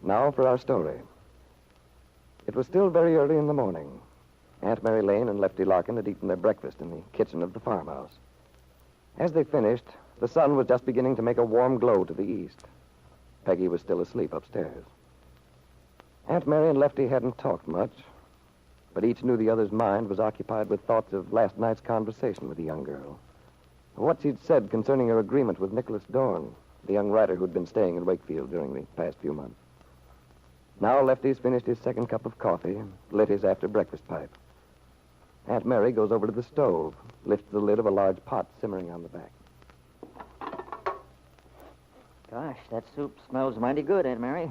Now for our story. It was still very early in the morning. Aunt Mary Lane and Lefty Larkin had eaten their breakfast in the kitchen of the farmhouse. As they finished, the sun was just beginning to make a warm glow to the east. Peggy was still asleep upstairs. Aunt Mary and Lefty hadn't talked much, but each knew the other's mind was occupied with thoughts of last night's conversation with the young girl. What she'd said concerning her agreement with Nicholas Dorn, the young writer who'd been staying in Wakefield during the past few months. Now Lefty's finished his second cup of coffee and lit his after-breakfast pipe. Aunt Mary goes over to the stove, lifts the lid of a large pot simmering on the back. Gosh, that soup smells mighty good, Aunt Mary.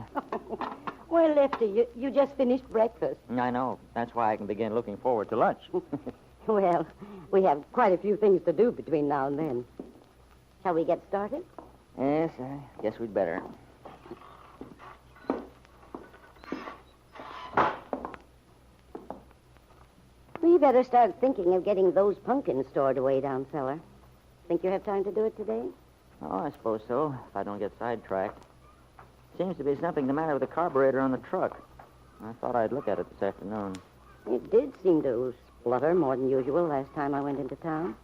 Well, Lefty, you just finished breakfast. I know. That's why I can begin looking forward to lunch. Well, we have quite a few things to do between now and then. Shall we get started? Yes, I guess we'd better. We better start thinking of getting those pumpkins stored away down cellar. Think you have time to do it today? Oh, I suppose so, if I don't get sidetracked. Seems to be something the matter with the carburetor on the truck. I thought I'd look at it this afternoon. It did seem to splutter more than usual last time I went into town.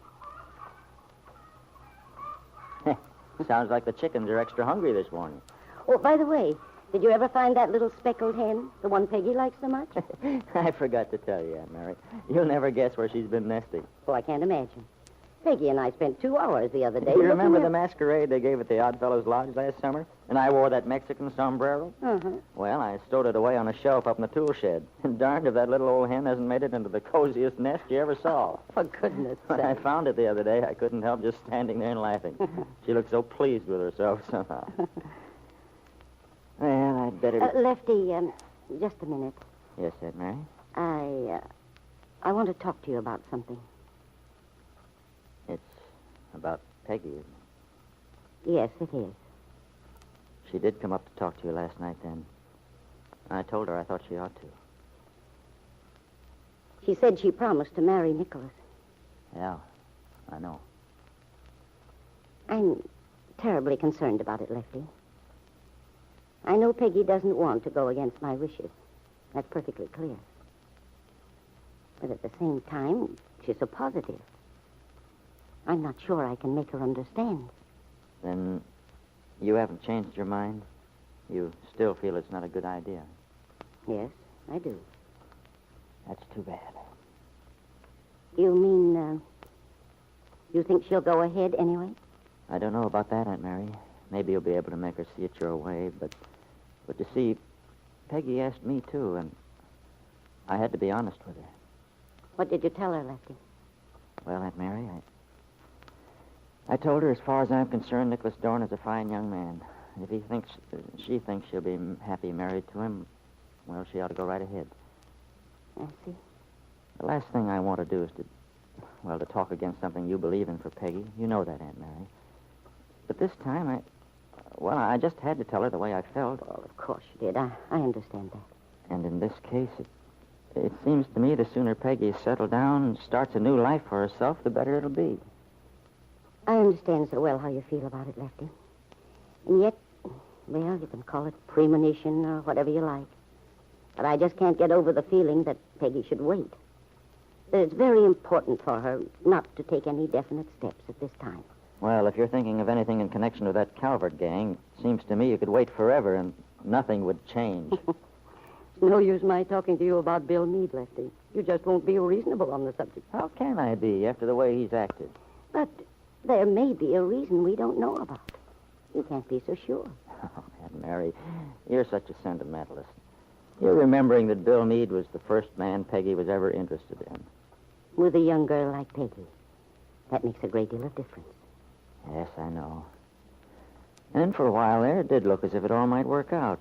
Sounds like the chickens are extra hungry this morning. Oh, by the way, did you ever find that little speckled hen, the one Peggy likes so much? I forgot to tell you, Aunt Mary. You'll never guess where she's been nesting. Oh, I can't imagine. Peggy and I spent 2 hours the other day. You remember the masquerade they gave at the Oddfellows Lodge last summer? And I wore that Mexican sombrero? Uh-huh. Well, I stowed it away on a shelf up in the tool shed. And darned if that little old hen hasn't made it into the coziest nest you ever saw. For goodness When I sake. found it the other day, I couldn't help just standing there and laughing. She looked so pleased with herself somehow. Well, I'd better... Lefty, just a minute. Yes, Aunt Mary? I want to talk to you about something. It's about Peggy, isn't it? Yes, it is. She did come up to talk to you last night then. I told her I thought she ought to. She said she promised to marry Nicholas. Yeah, I know. I'm terribly concerned about it, Lefty. I know Peggy doesn't want to go against my wishes. That's perfectly clear. But at the same time, she's so positive. I'm not sure I can make her understand. Then you haven't changed your mind? You still feel it's not a good idea? Yes, I do. That's too bad. You mean, you think she'll go ahead anyway? I don't know about that, Aunt Mary. Maybe you'll be able to make her see it your way, but you see, Peggy asked me too, and I had to be honest with her. What did you tell her, Lefty? Well, Aunt Mary, I told her, as far as I'm concerned, Nicholas Dorn is a fine young man. If she thinks she'll be happy married to him, well, she ought to go right ahead. I see. The last thing I want to do is to talk against something you believe in for Peggy. You know that, Aunt Mary. But this time, I just had to tell her the way I felt. Well, of course you did. I understand that. And in this case, it seems to me the sooner Peggy settles down and starts a new life for herself, the better it'll be. I understand so well how you feel about it, Lefty. And yet, well, you can call it premonition or whatever you like. But I just can't get over the feeling that Peggy should wait. That it's very important for her not to take any definite steps at this time. Well, if you're thinking of anything in connection with that Calvert gang, it seems to me you could wait forever and nothing would change. It's no use my talking to you about Bill Meade, Lefty. You just won't be reasonable on the subject. How can I be after the way he's acted? But there may be a reason we don't know about. You can't be so sure. Oh, Aunt Mary, you're such a sentimentalist. You're remembering that Bill Meade was the first man Peggy was ever interested in. With a young girl like Peggy, that makes a great deal of difference. Yes, I know. And for a while there, it did look as if it all might work out.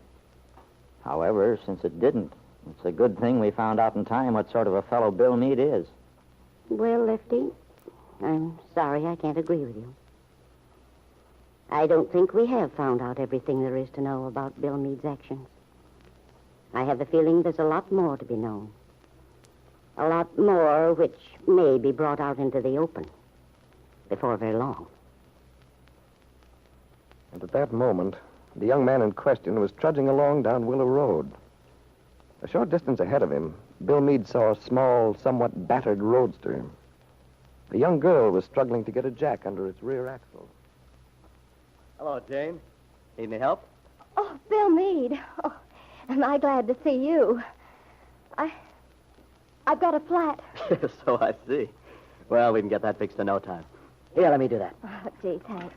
However, since it didn't, it's a good thing we found out in time what sort of a fellow Bill Meade is. Well, Lefty, I'm sorry I can't agree with you. I don't think we have found out everything there is to know about Bill Meade's actions. I have the feeling there's a lot more to be known. A lot more which may be brought out into the open before very long. And at that moment, The young man in question was trudging along down Willow Road. A short distance ahead of him, Bill Meade saw a small, somewhat battered roadster. A young girl was struggling to get a jack under its rear axle. Hello, Jane. Need any help? Oh, Bill Meade. Oh, am I glad to see you. I've got a flat. So I see. Well, we can get that fixed in no time. Here, let me do that. Oh, gee, thanks.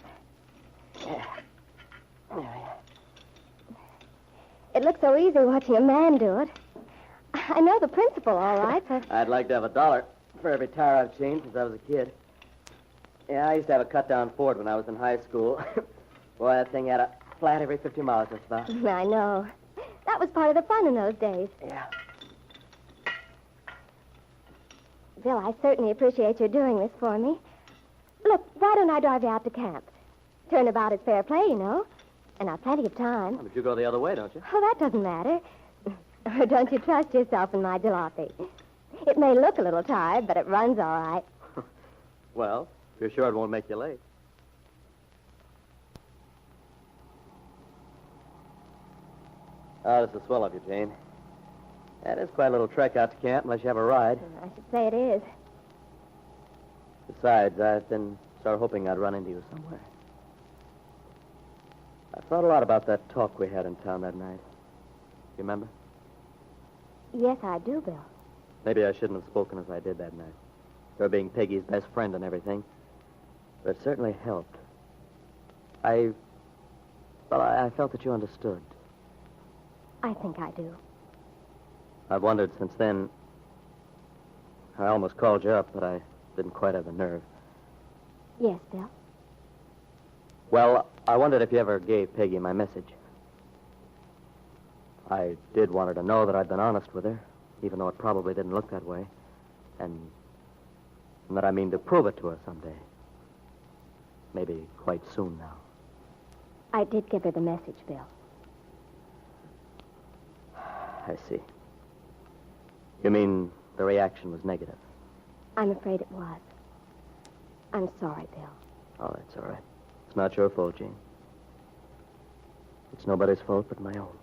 It looks so easy watching a man do it. I know the principle, all right, but... I'd like to have $1 for every tire I've changed since I was a kid. Yeah, I used to have a cut-down Ford when I was in high school. Boy, that thing had a flat every 50 miles just about. I know. That was part of the fun in those days. Yeah. Bill, I certainly appreciate your doing this for me. Look, why don't I drive you out to camp? Turnabout is fair play, you know. And I've plenty of time. But you go the other way, don't you? Oh, that doesn't matter. Don't you trust yourself in my jalopy? It may look a little tired, but it runs all right. Well, if you're sure it won't make you late. Oh, this is swell of you, Jane. That is quite a little trek out to camp unless you have a ride. I should say it is. Besides, I've been sort of hoping I'd run into you somewhere. I thought a lot about that talk we had in town that night. You remember? Yes, I do, Bill. Maybe I shouldn't have spoken as I did that night. Her being Peggy's best friend and everything. But it certainly helped. I felt that you understood. I think I do. I've wondered since then. I almost called you up, but I didn't quite have the nerve. Yes, Bill. Well, I wondered if you ever gave Peggy my message. I did want her to know that I'd been honest with her, even though it probably didn't look that way. And that I mean to prove it to her someday. Maybe quite soon now. I did give her the message, Bill. I see. You mean the reaction was negative? I'm afraid it was. I'm sorry, Bill. Oh, that's all right. It's not your fault, Jane. It's nobody's fault but my own.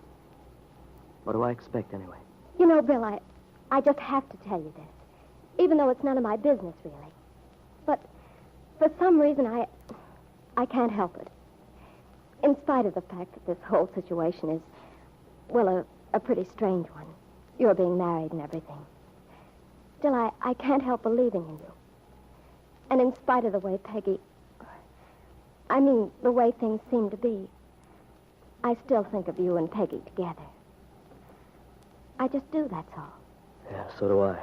What do I expect, anyway? You know, Bill, I just have to tell you this, even though it's none of my business, really. But for some reason, I can't help it. In spite of the fact that this whole situation is, well, a pretty strange one. You're being married and everything. Still, I can't help believing in you. And in spite of the way Peggy... I mean, the way things seem to be, I still think of you and Peggy together. I just do, that's all. Yeah, so do I.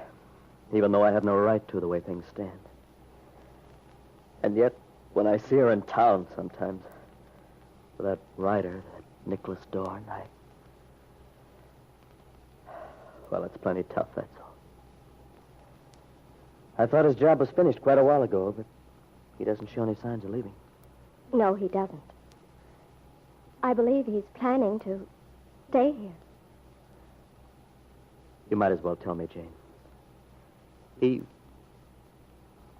Even though I have no right to the way things stand. And yet, when I see her in town sometimes, with that rider, that Nicholas Dorn, well, it's plenty tough, that's all. I thought his job was finished quite a while ago, but he doesn't show any signs of leaving. No, he doesn't. I believe he's planning to stay here. You might as well tell me, Jane.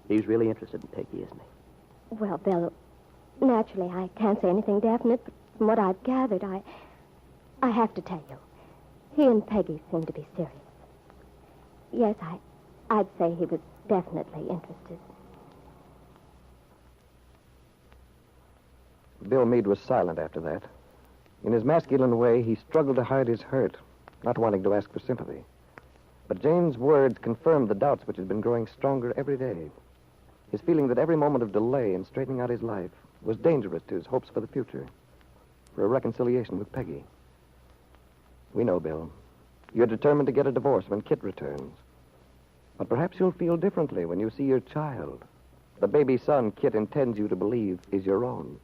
He's really interested in Peggy, isn't he? Well, Bill, naturally, I can't say anything definite, but from what I've gathered, I have to tell you. He and Peggy seem to be serious. Yes, I'd say he was definitely interested. Bill Meade was silent after that. In his masculine way, he struggled to hide his hurt, not wanting to ask for sympathy. But Jane's words confirmed the doubts which had been growing stronger every day. His feeling that every moment of delay in straightening out his life was dangerous to his hopes for the future, for a reconciliation with Peggy. We know, Bill. You're determined to get a divorce when Kit returns. But perhaps you'll feel differently when you see your child, the baby son Kit intends you to believe is your own.